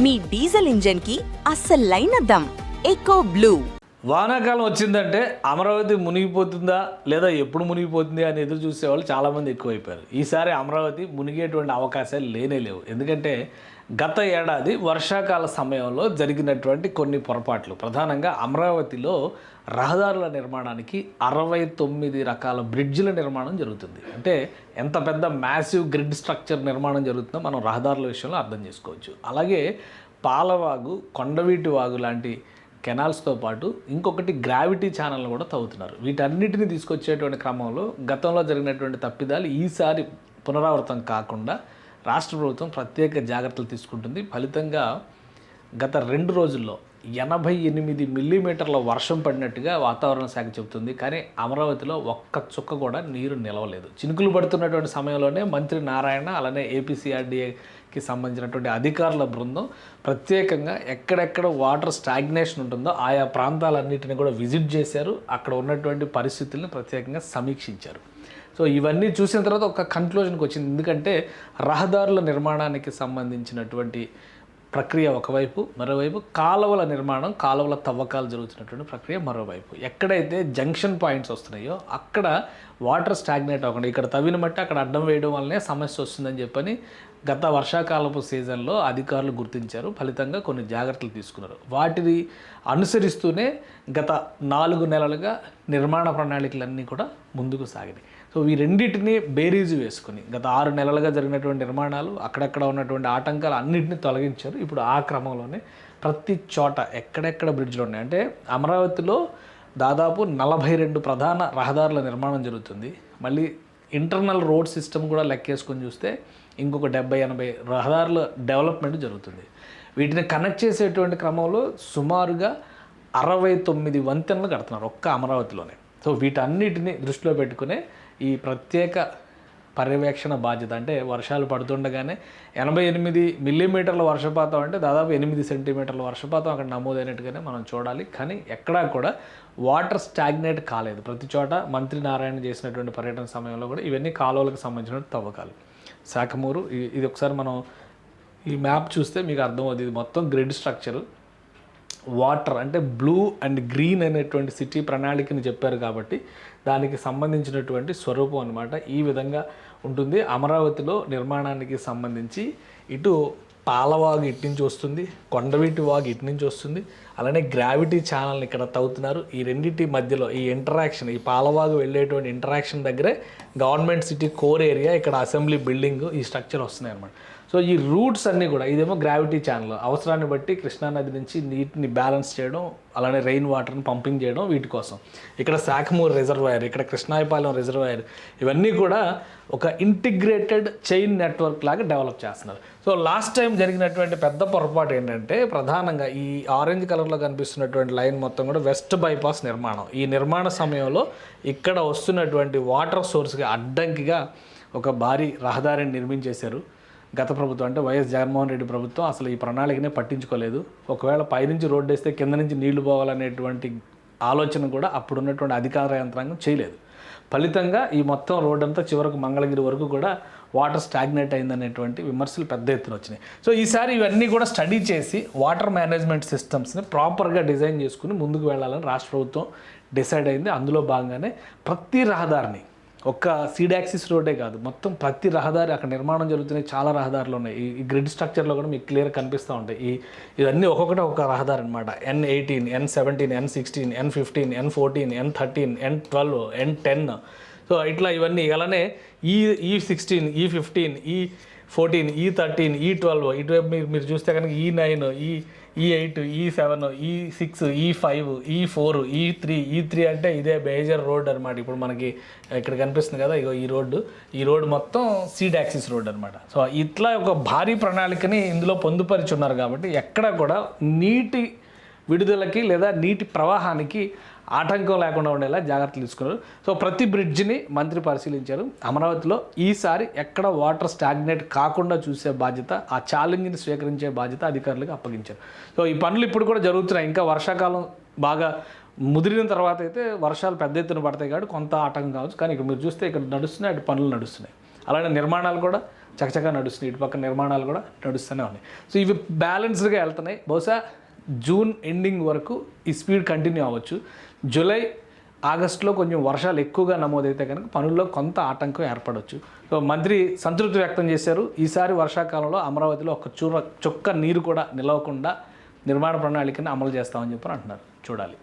మీ diesel engine కి అస్సలైన dum echo blue. వానాకాలం వచ్చిందంటే అమరావతి మునిగిపోతుందా లేదా ఎప్పుడు మునిగిపోతుంది అని ఎదురు చూసేవాళ్ళు చాలామంది ఎక్కువైపోయారు. ఈసారి అమరావతి మునిగేటువంటి అవకాశాలు లేవు. ఎందుకంటే గత ఏడాది వర్షాకాల సమయంలో జరిగినటువంటి కొన్ని పొరపాట్లు, ప్రధానంగా అమరావతిలో రహదారుల నిర్మాణానికి 69 రకాల బ్రిడ్జిల నిర్మాణం జరుగుతుంది. అంటే ఎంత పెద్ద మ్యాసివ్ గ్రిడ్ స్ట్రక్చర్ నిర్మాణం జరుగుతుందో మనం రహదారుల విషయంలో అర్థం చేసుకోవచ్చు. అలాగే పాలవాగు, కొండవీటి వాగు లాంటి కెనాల్స్తో పాటు ఇంకొకటి గ్రావిటీ ఛానల్ని కూడా తవ్వుతున్నారు. వీటన్నిటిని తీసుకొచ్చేటువంటి క్రమంలో గతంలో జరిగినటువంటి తప్పిదాలు ఈసారి పునరావృతం కాకుండా రాష్ట్ర ప్రభుత్వం ప్రత్యేక జాగ్రత్తలు తీసుకుంటుంది. ఫలితంగా గత 2 రోజుల్లో 88 మిల్లీమీటర్ల వర్షం పడినట్టుగా వాతావరణ శాఖ చెబుతుంది. కానీ అమరావతిలో ఒక్క చుక్క కూడా నీరు నిలవలేదు. చినుకులు పడుతున్నటువంటి సమయంలోనే మంత్రి నారాయణ అలానే ఏపీసీఆర్డీఏకి సంబంధించినటువంటి అధికారుల బృందం ప్రత్యేకంగా ఎక్కడెక్కడ వాటర్ స్టాగ్నేషన్ ఉంటుందో ఆయా ప్రాంతాలన్నింటినీ కూడా విజిట్ చేశారు. అక్కడ ఉన్నటువంటి పరిస్థితుల్ని ప్రత్యేకంగా సమీక్షించారు. సో ఇవన్నీ చూసిన తర్వాత ఒక కన్క్లూజన్కి వచ్చింది. ఎందుకంటే రహదారుల నిర్మాణానికి సంబంధించినటువంటి ప్రక్రియ ఒకవైపు, మరోవైపు కాలువల నిర్మాణం, కాలువల తవ్వకాలు జరుగుతున్నటువంటి ప్రక్రియ మరోవైపు. ఎక్కడైతే జంక్షన్ పాయింట్స్ వస్తున్నాయో అక్కడ వాటర్ స్టాగ్నేట్ అవ్వకుండా ఇక్కడ తవ్విన మట్టి అక్కడ అడ్డం వేయడం వల్లనే సమస్య వస్తుందని చెప్పని గత వర్షాకాలపు సీజన్లో అధికారులు గుర్తించారు. ఫలితంగా కొన్ని జాగ్రత్తలు తీసుకున్నారు. వాటిని అనుసరిస్తూనే గత 4 నెలలుగా నిర్మాణ ప్రణాళికలన్నీ కూడా ముందుకు సాగినాయి. సో ఈ రెండింటిని బేరీజు వేసుకుని గత 6 నెలలుగా జరిగినటువంటి నిర్మాణాలు, అక్కడక్కడ ఉన్నటువంటి ఆటంకాలు అన్నింటినీ తొలగించారు. ఇప్పుడు ఆ క్రమంలోనే ప్రతి చోట ఎక్కడెక్కడ బ్రిడ్జ్లు ఉన్నాయి అంటే అమరావతిలో దాదాపు 42 ప్రధాన రహదారుల నిర్మాణం జరుగుతుంది. మళ్ళీ ఇంటర్నల్ రోడ్ సిస్టమ్ కూడా లెక్కేసుకొని చూస్తే ఇంకొక 70-80 రహదారుల డెవలప్మెంట్ జరుగుతుంది. వీటిని కనెక్ట్ చేసేటువంటి క్రమంలో సుమారుగా 69 వంతెనలు కడుతున్నారు ఒక్క అమరావతిలోనే. సో వీటన్నిటిని దృష్టిలో పెట్టుకునే ఈ ప్రత్యేక పర్యవేక్షణ బాధ్యత. అంటే వర్షాలు పడుతుండగానే 88 మిల్లీమీటర్ల వర్షపాతం అంటే దాదాపు 8 సెంటీమీటర్ల వర్షపాతం అక్కడ నమోదైనట్టుగానే మనం చూడాలి. కానీ ఎక్కడా కూడా వాటర్ స్టాగ్నేట్ కాలేదు. ప్రతి చోట మంత్రి నారాయణ చేసినటువంటి పర్యటన సమయంలో కూడా ఇవన్నీ కాలువలకు సంబంధించిన తవ్వకాలు. శాఖమూరు ఇది ఒకసారి మనం ఈ మ్యాప్ చూస్తే మీకు అర్థమవుతుంది. ఇది మొత్తం గ్రిడ్ స్ట్రక్చరు. వాటర్ అంటే బ్లూ అండ్ గ్రీన్ అనేటువంటి సిటీ ప్రణాళికని చెప్పారు కాబట్టి దానికి సంబంధించినటువంటి స్వరూపం అనమాట ఈ విధంగా ఉంటుంది. అమరావతిలో నిర్మాణానికి సంబంధించి ఇటు పాలవాగు ఇటు నుంచి వస్తుంది, కొండవీటి వాగు ఇటు నుంచి వస్తుంది, అలానే గ్రావిటీ ఛానల్ని ఇక్కడ తవ్వుతున్నారు. ఈ రెండింటి మధ్యలో ఈ ఇంటరాక్షన్, ఈ పాలవాగు వెళ్ళేటువంటి ఇంటరాక్షన్ దగ్గరే గవర్నమెంట్ సిటీ కోర్ ఏరియా, ఇక్కడ అసెంబ్లీ బిల్డింగ్, ఈ స్ట్రక్చర్ వస్తున్నాయి అన్నమాట. సో ఈ రూట్స్ అన్నీ కూడా ఇదేమో గ్రావిటీ ఛానల్, అవసరాన్ని బట్టి కృష్ణానది నుంచి నీటిని బ్యాలెన్స్ చేయడం, అలానే రెయిన్ వాటర్ని పంపింగ్ చేయడం వీటి కోసం. ఇక్కడ శాఖమూరు రిజర్వాయర్, ఇక్కడ కృష్ణాయపాలెం రిజర్వాయర్, ఇవన్నీ కూడా ఒక ఇంటిగ్రేటెడ్ చైన్ నెట్వర్క్ లాగా డెవలప్ చేస్తున్నారు. సో లాస్ట్ టైం జరిగినటువంటి పెద్ద పొరపాటు ఏంటంటే ప్రధానంగా ఈ ఆరెంజ్ కలర్లో కనిపిస్తున్నటువంటి లైన్ మొత్తం కూడా వెస్ట్ బైపాస్ నిర్మాణం. ఈ నిర్మాణ సమయంలో ఇక్కడ వస్తున్నటువంటి వాటర్ సోర్స్కి అడ్డంకిగా ఒక భారీ రహదారిని నిర్మించేశారు గత ప్రభుత్వం. అంటే వైఎస్ జగన్మోహన్ రెడ్డి ప్రభుత్వం అసలు ఈ ప్రణాళికనే పట్టించుకోలేదు. ఒకవేళ పైనుంచి రోడ్డు వేస్తే కింద నుంచి నీళ్లు పోవాలనేటువంటి ఆలోచన కూడా అప్పుడున్నటువంటి అధికార యంత్రాంగం చేయలేదు. ఫలితంగా ఈ మొత్తం రోడ్డు అంతా చివరకు మంగళగిరి వరకు కూడా వాటర్ స్టాగ్నేట్ అయిందనేటువంటి విమర్శలు పెద్ద ఎత్తున వచ్చినాయి. సో ఈసారి ఇవన్నీ కూడా స్టడీ చేసి వాటర్ మేనేజ్మెంట్ సిస్టమ్స్ని ప్రాపర్గా డిజైన్ చేసుకుని ముందుకు వెళ్ళాలని రాష్ట్ర ప్రభుత్వం డిసైడ్ అయింది. అందులో భాగంగానే ప్రతి రహదారిని, ఒక్క సీడాక్సిస్ రోడ్డే కాదు, మొత్తం ప్రతి రహదారి అక్కడ నిర్మాణం జరుగుతున్నాయి. చాలా రహదారులు ఉన్నాయి. ఈ గ్రిడ్ స్ట్రక్చర్లో కూడా మీకు క్లియర్ కనిపిస్తూ ఉంటాయి. ఇవన్నీ ఒక్కొక్కటి ఒక రహదారి అనమాట. N18, N17, N16, N15, N14, N13, N12, N10. So ఇట్లా ఇవన్నీ అలానే E16, E15, E14, E13, E12, ఇటువైపు మీరు చూస్తే కనుక E9, E8, E7, E6, E5, E4, E3 అంటే ఇదే మేజర్ రోడ్ అనమాట. ఇప్పుడు మనకి ఇక్కడ కనిపిస్తుంది కదా, ఇగో ఈ రోడ్డు మొత్తం సీడాక్సిస్ రోడ్ అనమాట. సో ఇట్లా ఒక భారీ ప్రణాళికని ఇందులో పొందుపరిచి ఉన్నారు కాబట్టి ఎక్కడ కూడా నీటి విడుదలకి లేదా నీటి ప్రవాహానికి ఆటంకం లేకుండా ఉండేలా జాగ్రత్తలు తీసుకున్నారు. సో ప్రతి బ్రిడ్జిని మంత్రి పరిశీలించారు. అమరావతిలో ఈసారి ఎక్కడ వాటర్ స్టాగ్నేట్ కాకుండా చూసే బాధ్యత, ఆ ఛాలెంజ్ని స్వీకరించే బాధ్యత అధికారులకు అప్పగించారు. సో ఈ పనులు ఇప్పుడు కూడా జరుగుతున్నాయి. ఇంకా వర్షాకాలం బాగా ముదిరిన తర్వాత అయితే వర్షాలు పెద్ద ఎత్తున పడతాయి కాబట్టి కొంత ఆటంకం కావచ్చు. కానీ ఇక్కడ మీరు చూస్తే ఇక్కడ నడుస్తున్నాయి, అటు పనులు నడుస్తున్నాయి. అలానే నిర్మాణాలు కూడా చకచకా నడుస్తున్నాయి, ఇటు పక్క నిర్మాణాలు కూడా నడుస్తూనే ఉన్నాయి. సో ఇవి బ్యాలెన్స్డ్గా వెళ్తున్నాయి. బహుశా జూన్ ఎండింగ్ వరకు ఈ స్పీడ్ కంటిన్యూ అవ్వచ్చు. జూలై ఆగస్టులో కొంచెం వర్షాలు ఎక్కువగా నమోదైతే కనుక పనుల్లో కొంత ఆటంకం ఏర్పడవచ్చు. సో మంత్రి సంతృప్తి వ్యక్తం చేశారు. ఈసారి వర్షాకాలంలో అమరావతిలో ఒక చుక్క నీరు కూడా నిలవకుండా నిర్మాణ ప్రణాళికను అమలు చేస్తామని చెప్పి అంటున్నారు. చూడాలి.